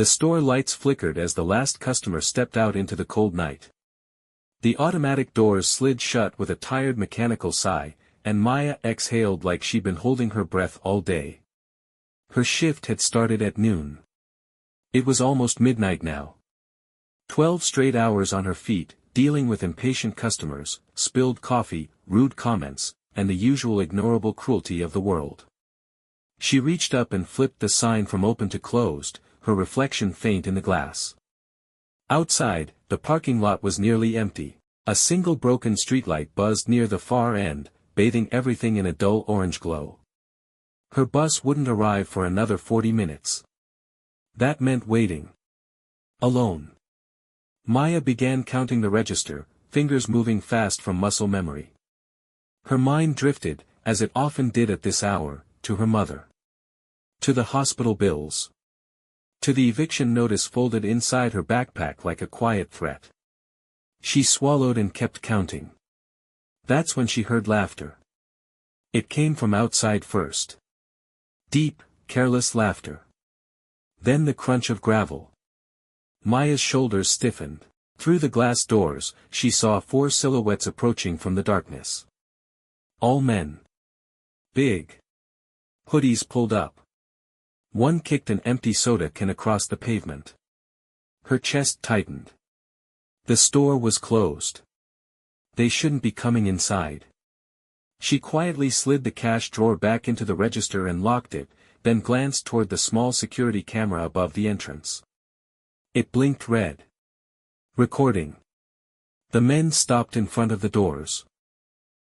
The store lights flickered as the last customer stepped out into the cold night. The automatic doors slid shut with a tired mechanical sigh, and Maya exhaled like she'd been holding her breath all day. Her shift had started at noon. It was almost midnight now. 12 straight hours on her feet, dealing with impatient customers, spilled coffee, rude comments, and the usual ignorable cruelty of the world. She reached up and flipped the sign from open to closed, her reflection faint in the glass. Outside, the parking lot was nearly empty. A single broken streetlight buzzed near the far end, bathing everything in a dull orange glow. Her bus wouldn't arrive for another 40 minutes. That meant waiting. Alone. Maya began counting the register, fingers moving fast from muscle memory. Her mind drifted, as it often did at this hour, to her mother. To the hospital bills. To the eviction notice folded inside her backpack like a quiet threat. She swallowed and kept counting. That's when she heard laughter. It came from outside first. Deep, careless laughter. Then the crunch of gravel. Maya's shoulders stiffened. Through the glass doors, she saw 4 silhouettes approaching from the darkness. All men. Big. Hoodies pulled up. One kicked an empty soda can across the pavement. Her chest tightened. The store was closed. They shouldn't be coming inside. She quietly slid the cash drawer back into the register and locked it, then glanced toward the small security camera above the entrance. It blinked red. Recording. The men stopped in front of the doors.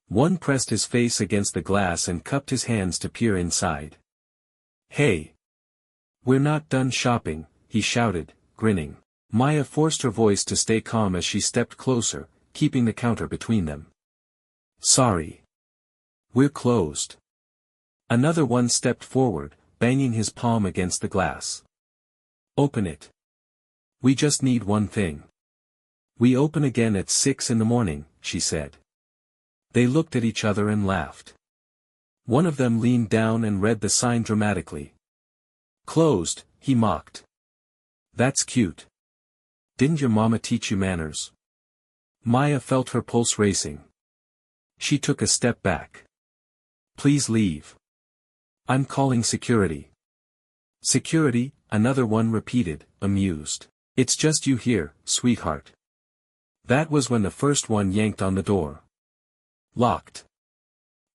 One pressed his face against the glass and cupped his hands to peer inside. "Hey! We're not done shopping," he shouted, grinning. Maya forced her voice to stay calm as she stepped closer, keeping the counter between them. "Sorry. We're closed." Another one stepped forward, banging his palm against the glass. "Open it. We just need one thing." "We open again at 6 in the morning," she said. They looked at each other and laughed. One of them leaned down and read the sign dramatically. "Closed," he mocked. "That's cute. Didn't your mama teach you manners?" Maya felt her pulse racing. She took a step back. "Please leave. I'm calling security." "Security?" another one repeated, amused. "It's just you here, sweetheart." That was when the first one yanked on the door. Locked.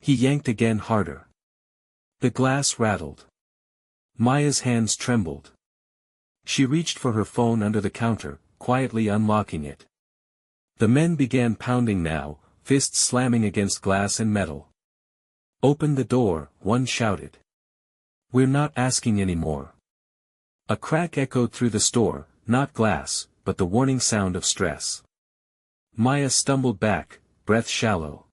He yanked again harder. The glass rattled. Maya's hands trembled. She reached for her phone under the counter, quietly unlocking it. The men began pounding now, fists slamming against glass and metal. "Open the door," one shouted. "We're not asking any more." A crack echoed through the store, not glass, but the warning sound of stress. Maya stumbled back, breath shallow.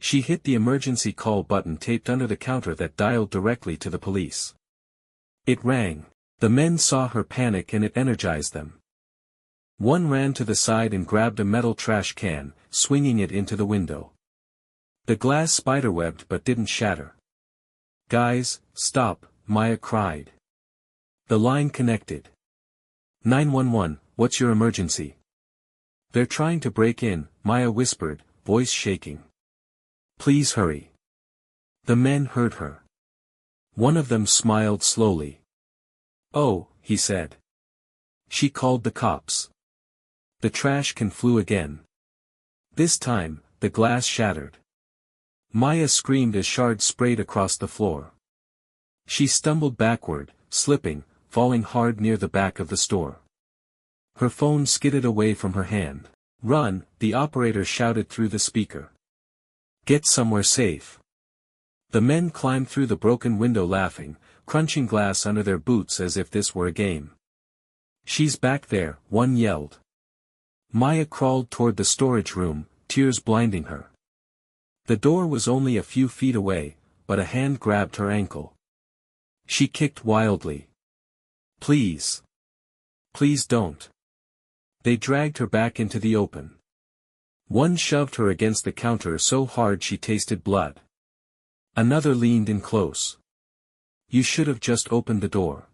She hit the emergency call button taped under the counter that dialed directly to the police. It rang. The men saw her panic and it energized them. One ran to the side and grabbed a metal trash can, swinging it into the window. The glass spiderwebbed but didn't shatter. "Guys, stop," Maya cried. The line connected. 911, what's your emergency?" "They're trying to break in," Maya whispered, voice shaking. "Please hurry." The men heard her. One of them smiled slowly. "Oh," he said. She called the cops. The trash can flew again. This time, the glass shattered. Maya screamed as shards sprayed across the floor. She stumbled backward, slipping, falling hard near the back of the store. Her phone skidded away from her hand. "Run," the operator shouted through the speaker. "Get somewhere safe." The men climbed through the broken window laughing, crunching glass under their boots as if this were a game. "She's back there," one yelled. Maya crawled toward the storage room, tears blinding her. The door was only a few feet away, but a hand grabbed her ankle. She kicked wildly. "Please. Please don't." They dragged her back into the open. One shoved her against the counter so hard she tasted blood. Another leaned in close. "You should have just opened the door."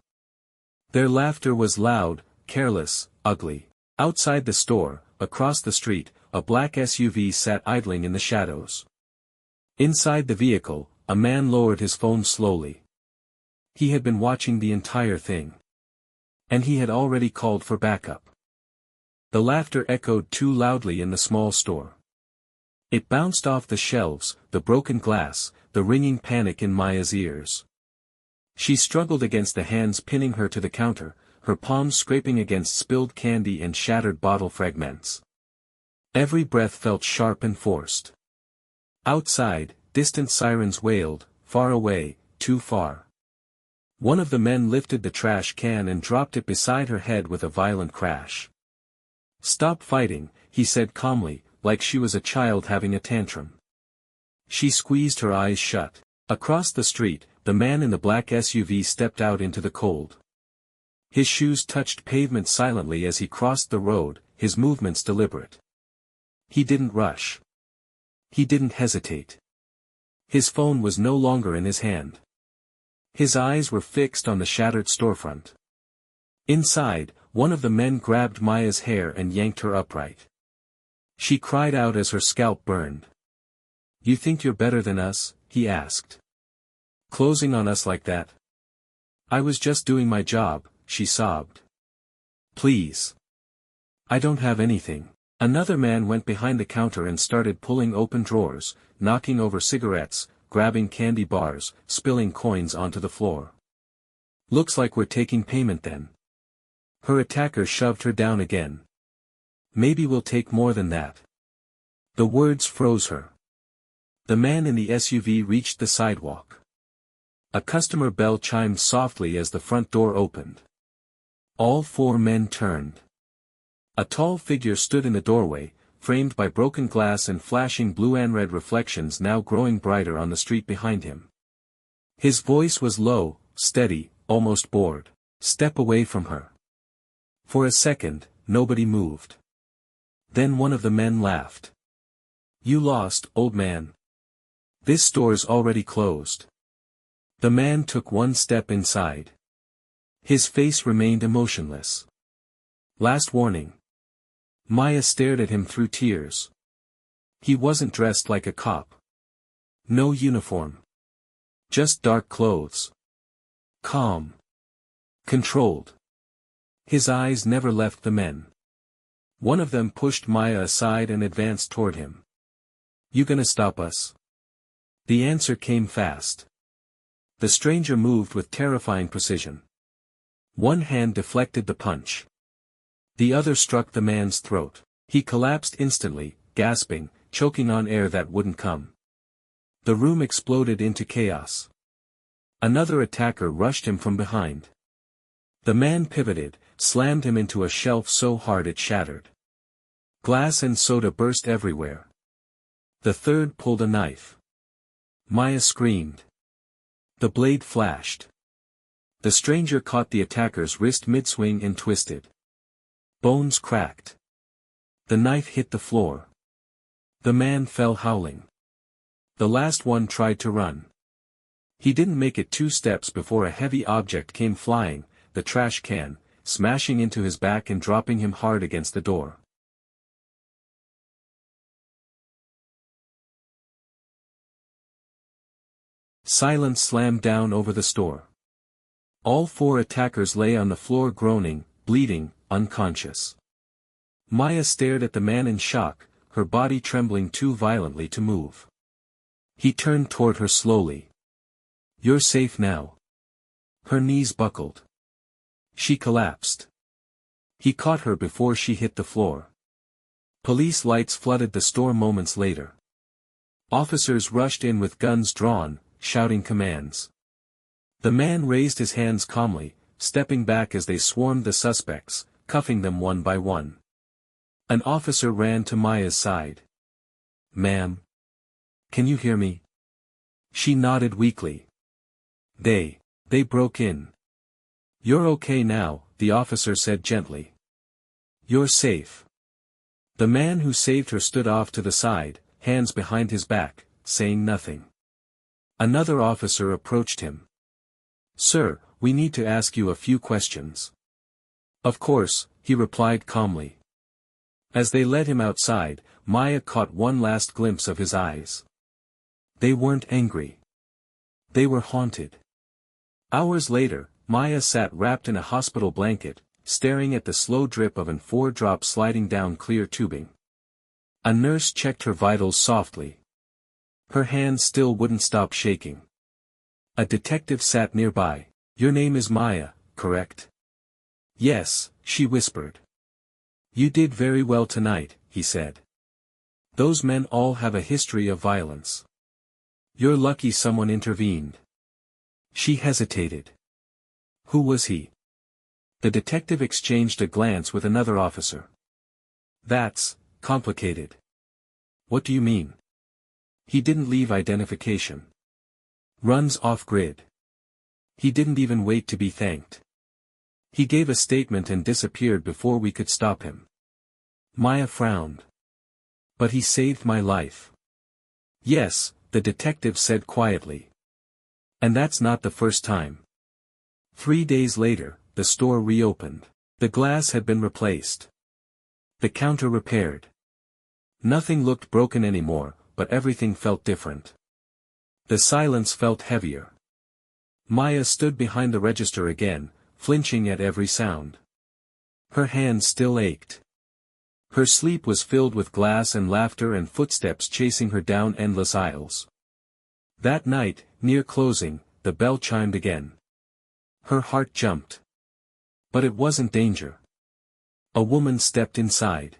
Their laughter was loud, careless, ugly. Outside the store, across the street, a black SUV sat idling in the shadows. Inside the vehicle, a man lowered his phone slowly. He had been watching the entire thing. And he had already called for backup. The laughter echoed too loudly in the small store. It bounced off the shelves, the broken glass, the ringing panic in Maya's ears. She struggled against the hands pinning her to the counter, her palms scraping against spilled candy and shattered bottle fragments. Every breath felt sharp and forced. Outside, distant sirens wailed, far away, too far. One of the men lifted the trash can and dropped it beside her head with a violent crash. "Stop fighting," he said calmly, like she was a child having a tantrum. She squeezed her eyes shut. Across the street, the man in the black SUV stepped out into the cold. His shoes touched pavement silently as he crossed the road, his movements deliberate. He didn't rush. He didn't hesitate. His phone was no longer in his hand. His eyes were fixed on the shattered storefront. Inside, one of the men grabbed Maya's hair and yanked her upright. She cried out as her scalp burned. "You think you're better than us?" he asked. "Closing on us like that?" "I was just doing my job," she sobbed. "Please. I don't have anything." Another man went behind the counter and started pulling open drawers, knocking over cigarettes, grabbing candy bars, spilling coins onto the floor. "Looks like we're taking payment then." Her attacker shoved her down again. "Maybe we'll take more than that." The words froze her. The man in the SUV reached the sidewalk. A customer bell chimed softly as the front door opened. All four men turned. A tall figure stood in the doorway, framed by broken glass and flashing blue and red reflections now growing brighter on the street behind him. His voice was low, steady, almost bored. "Step away from her." For a second, nobody moved. Then one of the men laughed. "You lost, old man. This store's already closed." The man took one step inside. His face remained emotionless. "Last warning." Maya stared at him through tears. He wasn't dressed like a cop. No uniform. Just dark clothes. Calm. Controlled. His eyes never left the men. One of them pushed Maya aside and advanced toward him. "You gonna stop us?" The answer came fast. The stranger moved with terrifying precision. One hand deflected the punch. The other struck the man's throat. He collapsed instantly, gasping, choking on air that wouldn't come. The room exploded into chaos. Another attacker rushed him from behind. The man pivoted, slammed him into a shelf so hard it shattered. Glass and soda burst everywhere. The third pulled a knife. Maya screamed. The blade flashed. The stranger caught the attacker's wrist mid-swing and twisted. Bones cracked. The knife hit the floor. The man fell howling. The last one tried to run. He didn't make it 2 steps before a heavy object came flying, the trash can, smashing into his back and dropping him hard against the door. Silence slammed down over the store. All 4 attackers lay on the floor groaning, bleeding, unconscious. Maya stared at the man in shock, her body trembling too violently to move. He turned toward her slowly. "You're safe now." Her knees buckled. She collapsed. He caught her before she hit the floor. Police lights flooded the store moments later. Officers rushed in with guns drawn, shouting commands. The man raised his hands calmly, stepping back as they swarmed the suspects, cuffing them one by one. An officer ran to Maya's side. "Ma'am. Can you hear me?" She nodded weakly. They broke in." "You're okay now," the officer said gently. "You're safe." The man who saved her stood off to the side, hands behind his back, saying nothing. Another officer approached him. "Sir, we need to ask you a few questions." Of course, he replied calmly. As they led him outside, Maya caught one last glimpse of his eyes. They weren't angry. They were haunted. Hours later, Maya sat wrapped in a hospital blanket, staring at the slow drip of an 4-drop sliding down clear tubing. A nurse checked her vitals softly. Her hands still wouldn't stop shaking. A detective sat nearby. "Your name is Maya, correct?" "Yes," she whispered. "You did very well tonight," he said. "Those men all have a history of violence. You're lucky someone intervened." She hesitated. "Who was he?" The detective exchanged a glance with another officer. "That's complicated." "What do you mean?" "He didn't leave identification. Runs off-grid. He didn't even wait to be thanked. He gave a statement and disappeared before we could stop him." Maya frowned. "But he saved my life." "Yes," the detective said quietly. "And that's not the first time." 3 days later, the store reopened. The glass had been replaced. The counter repaired. Nothing looked broken anymore, but everything felt different. The silence felt heavier. Maya stood behind the register again, flinching at every sound. Her hands still ached. Her sleep was filled with glass and laughter and footsteps chasing her down endless aisles. That night, near closing, the bell chimed again. Her heart jumped. But it wasn't danger. A woman stepped inside.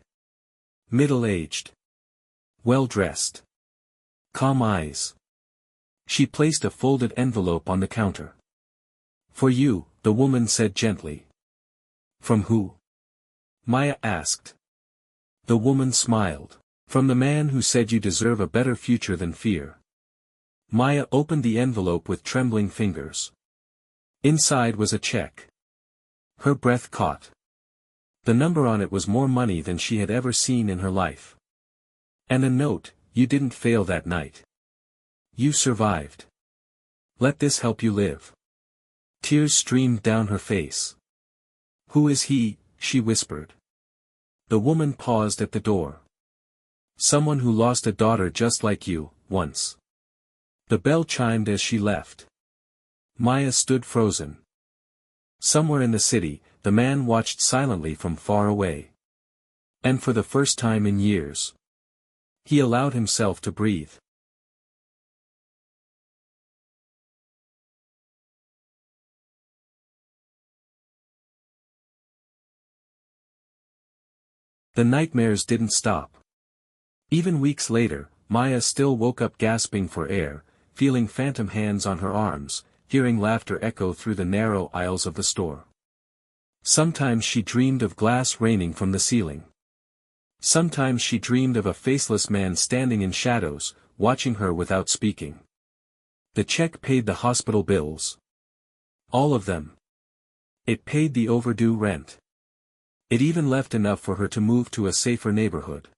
Middle-aged. Well-dressed. Calm eyes. She placed a folded envelope on the counter. "For you," the woman said gently. "From who?" Maya asked. The woman smiled. "From the man who said you deserve a better future than fear." Maya opened the envelope with trembling fingers. Inside was a check. Her breath caught. The number on it was more money than she had ever seen in her life. And a note: "You didn't fail that night. You survived. Let this help you live." Tears streamed down her face. "Who is he?" she whispered. The woman paused at the door. "Someone who lost a daughter just like you, once." The bell chimed as she left. Maya stood frozen. Somewhere in the city, the man watched silently from far away. And for the first time in years, he allowed himself to breathe. The nightmares didn't stop. Even weeks later, Maya still woke up gasping for air, feeling phantom hands on her arms, hearing laughter echo through the narrow aisles of the store. Sometimes she dreamed of glass raining from the ceiling. Sometimes she dreamed of a faceless man standing in shadows, watching her without speaking. The check paid the hospital bills. All of them. It paid the overdue rent. It even left enough for her to move to a safer neighborhood.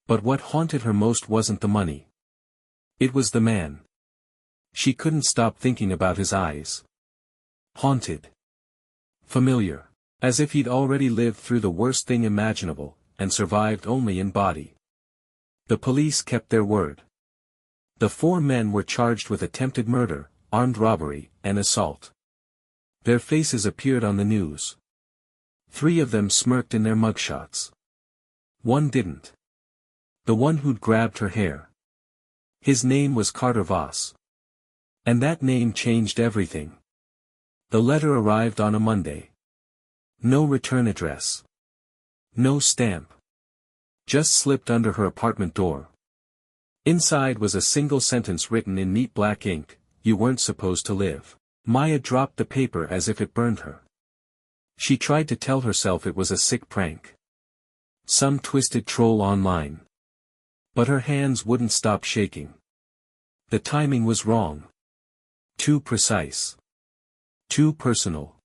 But what haunted her most wasn't the money. It was the man. She couldn't stop thinking about his eyes. Haunted. Familiar. As if he'd already lived through the worst thing imaginable, and survived only in body. The police kept their word. The 4 men were charged with attempted murder, armed robbery, and assault. Their faces appeared on the news. 3 of them smirked in their mugshots. One didn't. The one who'd grabbed her hair. His name was Carter Voss. And that name changed everything. The letter arrived on a Monday. No return address. No stamp. Just slipped under her apartment door. Inside was a single sentence written in neat black ink: "You weren't supposed to live." Maya dropped the paper as if it burned her. She tried to tell herself it was a sick prank. Some twisted troll online. But her hands wouldn't stop shaking. The timing was wrong. Too precise. Too personal.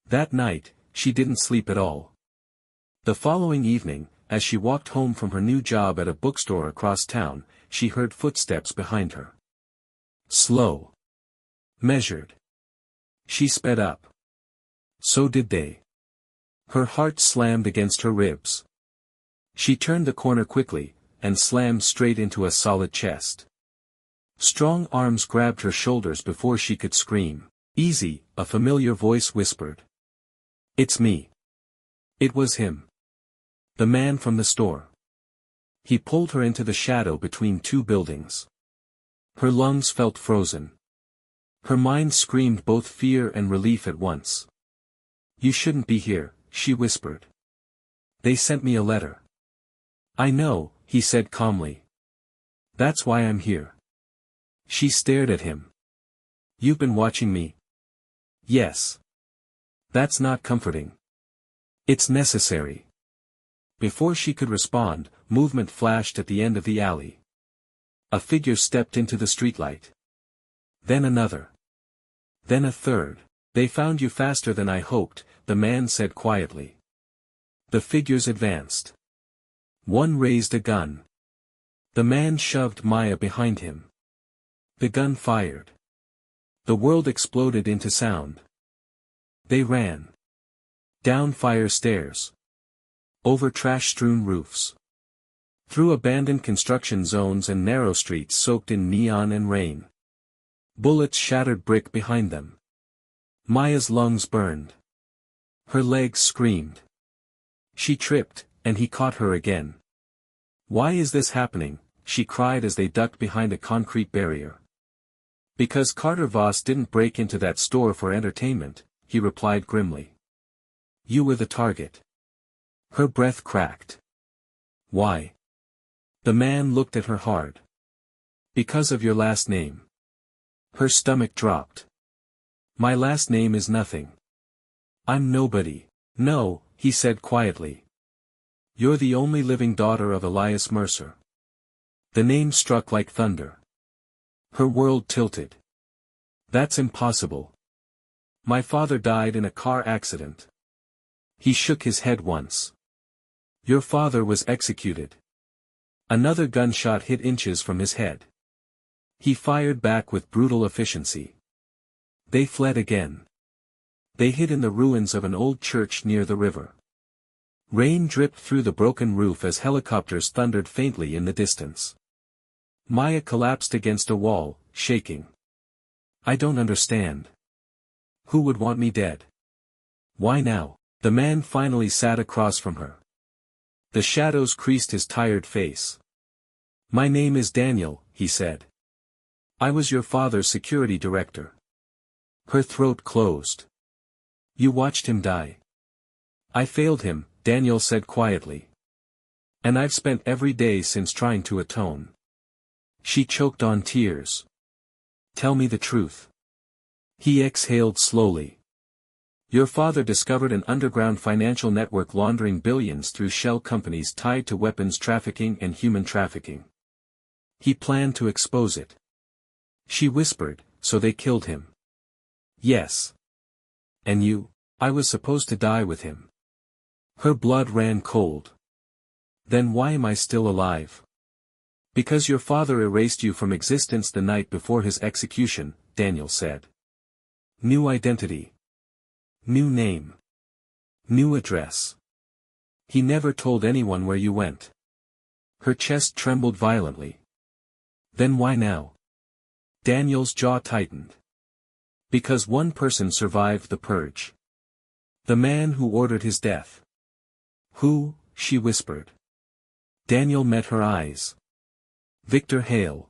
That night, she didn't sleep at all. The following evening, as she walked home from her new job at a bookstore across town, she heard footsteps behind her. Slow. Measured. She sped up. So did they. Her heart slammed against her ribs. She turned the corner quickly, and slammed straight into a solid chest. Strong arms grabbed her shoulders before she could scream. "Easy," a familiar voice whispered. "It's me." It was him. The man from the store. He pulled her into the shadow between two buildings. Her lungs felt frozen. Her mind screamed both fear and relief at once. "You shouldn't be here," she whispered. "They sent me a letter." "I know," he said calmly. "That's why I'm here." She stared at him. "You've been watching me?" "Yes." "That's not comforting." "It's necessary." Before she could respond, movement flashed at the end of the alley. A figure stepped into the streetlight. Then another. Then a third. "They found you faster than I hoped," the man said quietly. The figures advanced. One raised a gun. The man shoved Maya behind him. The gun fired. The world exploded into sound. They ran. Down fire stairs. Over trash-strewn roofs. Through abandoned construction zones and narrow streets soaked in neon and rain. Bullets shattered brick behind them. Maya's lungs burned. Her legs screamed. She tripped, and he caught her again. "Why is this happening?" she cried as they ducked behind a concrete barrier. "Because Carter Voss didn't break into that store for entertainment," he replied grimly. "You were the target." Her breath cracked. "Why?" The man looked at her hard. "Because of your last name." Her stomach dropped. "My last name is nothing. I'm nobody." "No," he said quietly. "You're the only living daughter of Elias Mercer." The name struck like thunder. Her world tilted. "That's impossible. My father died in a car accident." He shook his head once. "Your father was executed." Another gunshot hit inches from his head. He fired back with brutal efficiency. They fled again. They hid in the ruins of an old church near the river. Rain dripped through the broken roof as helicopters thundered faintly in the distance. Maya collapsed against a wall, shaking. "I don't understand. Who would want me dead? Why now?" The man finally sat across from her. The shadows creased his tired face. "My name is Daniel," he said. "I was your father's security director." Her throat closed. "You watched him die." "I failed him," Daniel said quietly. "And I've spent every day since trying to atone." She choked on tears. "Tell me the truth." He exhaled slowly. "Your father discovered an underground financial network laundering billions through shell companies tied to weapons trafficking and human trafficking. He planned to expose it." She whispered, "So they killed him." "Yes." "And you?" "I was supposed to die with him." Her blood ran cold. "Then why am I still alive?" "Because your father erased you from existence the night before his execution," Daniel said. "New identity. New name. New address. He never told anyone where you went." Her chest trembled violently. "Then why now?" Daniel's jaw tightened. "Because one person survived the purge. The man who ordered his death." "Who?" she whispered. Daniel met her eyes. "Victor Hale."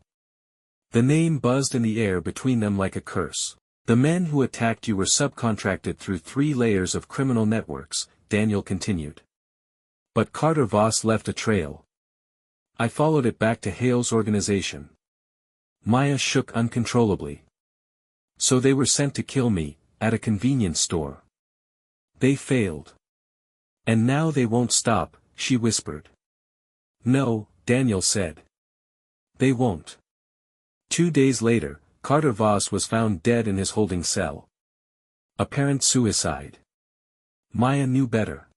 The name buzzed in the air between them like a curse. "The men who attacked you were subcontracted through 3 layers of criminal networks," Daniel continued. "But Carter Voss left a trail. I followed it back to Hale's organization." Maya shook uncontrollably. "So they were sent to kill me, at a convenience store." "They failed. And now they won't stop," she whispered. "No," Daniel said. "They won't." 2 days later, Carter Voss was found dead in his holding cell. Apparent suicide. Maya knew better.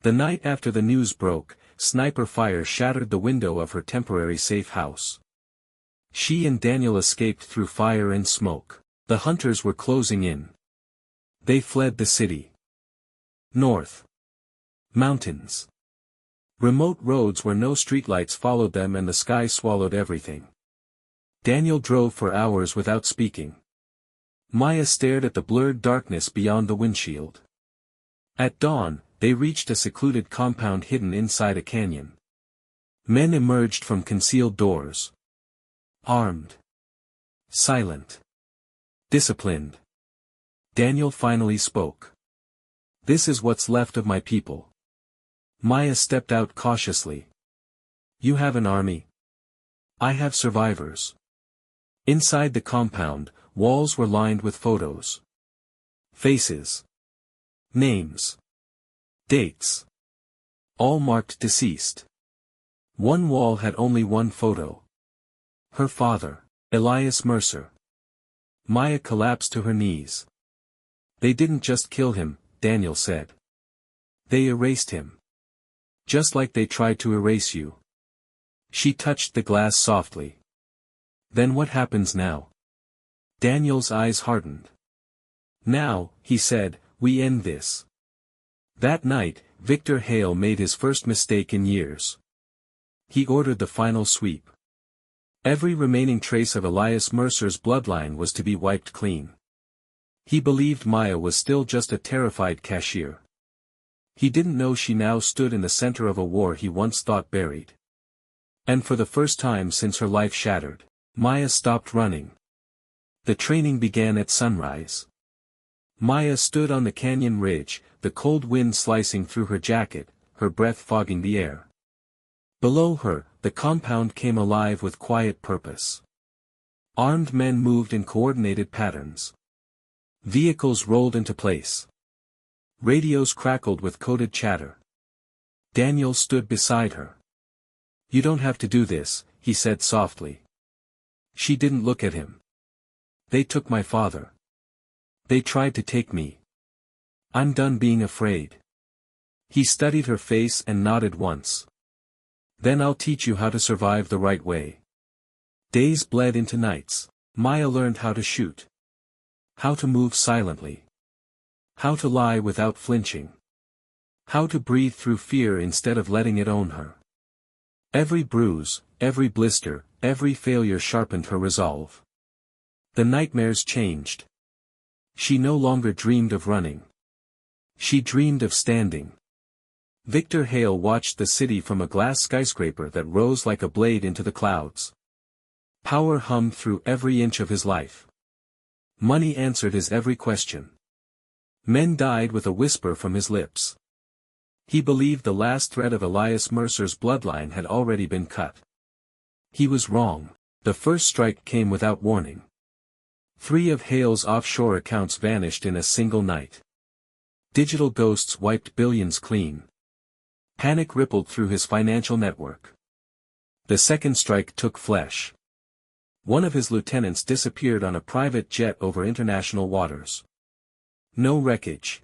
The night after the news broke, sniper fire shattered the window of her temporary safe house. She and Daniel escaped through fire and smoke. The hunters were closing in. They fled the city. North. Mountains. Remote roads where no streetlights followed them and the sky swallowed everything. Daniel drove for hours without speaking. Maya stared at the blurred darkness beyond the windshield. At dawn, they reached a secluded compound hidden inside a canyon. Men emerged from concealed doors. Armed. Silent. Disciplined. Daniel finally spoke. "This is what's left of my people." Maya stepped out cautiously. "You have an army. I have survivors." Inside the compound, walls were lined with photos. Faces. Names. Dates. All marked deceased. One wall had only one photo. Her father, Elias Mercer. Maya collapsed to her knees. "They didn't just kill him," Daniel said. "They erased him. Just like they tried to erase you." She touched the glass softly. "Then what happens now?" Daniel's eyes hardened. "Now," he said, "we end this." That night, Victor Hale made his first mistake in years. He ordered the final sweep. Every remaining trace of Elias Mercer's bloodline was to be wiped clean. He believed Maya was still just a terrified cashier. He didn't know she now stood in the center of a war he once thought buried. And for the first time since her life shattered, Maya stopped running. The training began at sunrise. Maya stood on the canyon ridge, the cold wind slicing through her jacket, her breath fogging the air. Below her, the compound came alive with quiet purpose. Armed men moved in coordinated patterns. Vehicles rolled into place. Radios crackled with coded chatter. Daniel stood beside her. "You don't have to do this," he said softly. She didn't look at him. "They took my father. They tried to take me. I'm done being afraid." He studied her face and nodded once. "Then I'll teach you how to survive the right way." Days bled into nights. Maya learned how to shoot. How to move silently. How to lie without flinching. How to breathe through fear instead of letting it own her. Every bruise, every blister, every failure sharpened her resolve. The nightmares changed. She no longer dreamed of running. She dreamed of standing. Victor Hale watched the city from a glass skyscraper that rose like a blade into the clouds. Power hummed through every inch of his life. Money answered his every question. Men died with a whisper from his lips. He believed the last thread of Elias Mercer's bloodline had already been cut. He was wrong. The first strike came without warning. 3 of Hale's offshore accounts vanished in a single night. Digital ghosts wiped billions clean. Panic rippled through his financial network. The second strike took flesh. One of his lieutenants disappeared on a private jet over international waters. No wreckage.